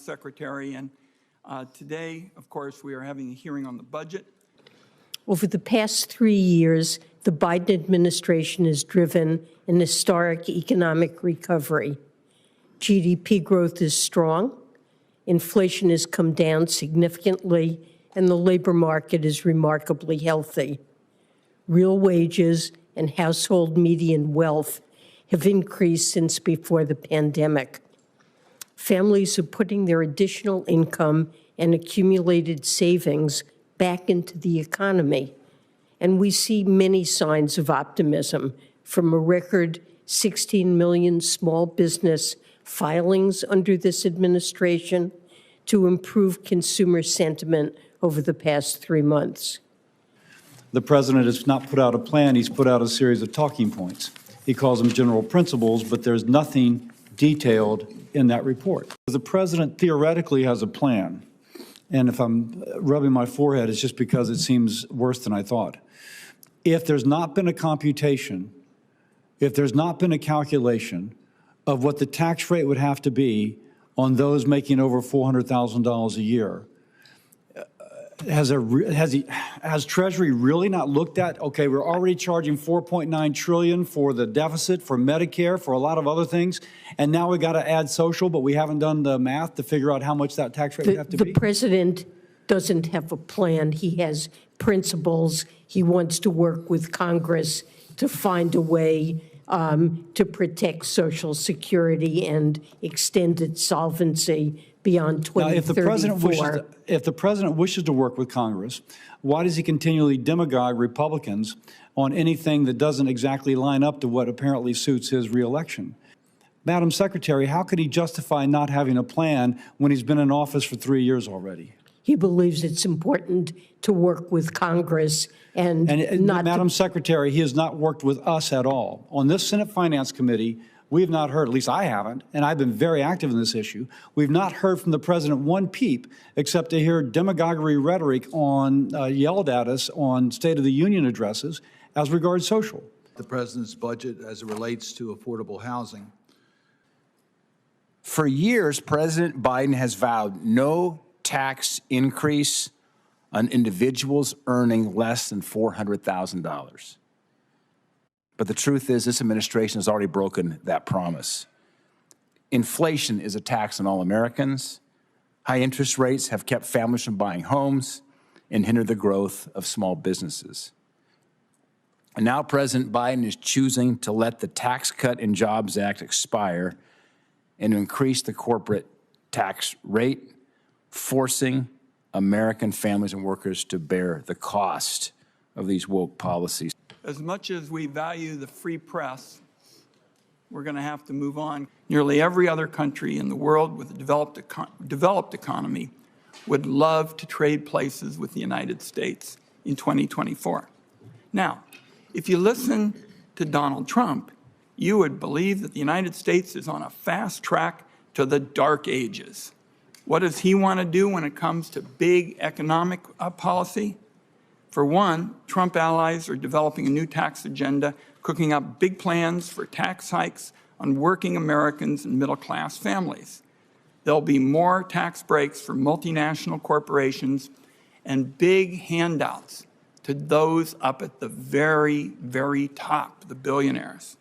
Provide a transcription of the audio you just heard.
Secretary. And today, of course, we are having a hearing on the budget. Over the past 3 years, the Biden administration has driven an historic economic recovery. GDP growth is strong, inflation has come down significantly, and the labor market is remarkably healthy. Real wages and household median wealth have increased since before the pandemic. Families are putting their additional income and accumulated savings back into the economy. And we see many signs of optimism, from a record 16 million small business filings under this administration to improved consumer sentiment over the past 3 months. The president has not put out a plan, he's put out a series of talking points. He calls them general principles, but there's nothing detailed in that report. The president theoretically has a plan. And if I'm rubbing my forehead, it's just because it seems worse than I thought. If there's not been a computation, if there's not been a calculation of what the tax rate would have to be on those making over $400,000 a year, has Treasury really not looked at, okay, we're already charging $4.9 trillion for the deficit, for Medicare, for a lot of other things, and now we got to add social, but we haven't done the math to figure out how much that tax rate would have to be? The president doesn't have a plan. He has principles. He wants to work with Congress to find a way to protect Social Security and extend its solvency beyond 2034. Now, if the president wishes to work with Congress, why does he continually demagogue Republicans on anything that doesn't exactly line up to what apparently suits his reelection? Madam Secretary, how could he justify not having a plan when he's been in office for 3 years already? He believes it's important to work with Congress and not Madam Secretary, he has not worked with us at all. On this Senate Finance Committee, we have not heard, at least I haven't, and I've been very active in this issue, we've not heard from the president one peep except to hear demagoguery rhetoric yelled at us on State of the Union addresses as regards social. The president's budget as it relates to affordable housing. For years, President Biden has vowed no tax increase on individuals earning less than $400,000. But the truth is, this administration has already broken that promise. Inflation is a tax on all Americans. High interest rates have kept families from buying homes and hindered the growth of small businesses. And now President Biden is choosing to let the Tax Cut and Jobs Act expire and to increase the corporate tax rate, forcing American families and workers to bear the cost of these woke policies. As much as we value the free press, we're going to have to move on. Nearly every other country in the world with a developed economy would love to trade places with the United States in 2024. Now, if you listen to Donald Trump, you would believe that the United States is on a fast track to the dark ages. What does he want to do when it comes to big economic policy? For one, Trump allies are developing a new tax agenda, cooking up big plans for tax hikes on working Americans and middle-class families. There'll be more tax breaks for multinational corporations and big handouts to those up at the very, very top, the billionaires.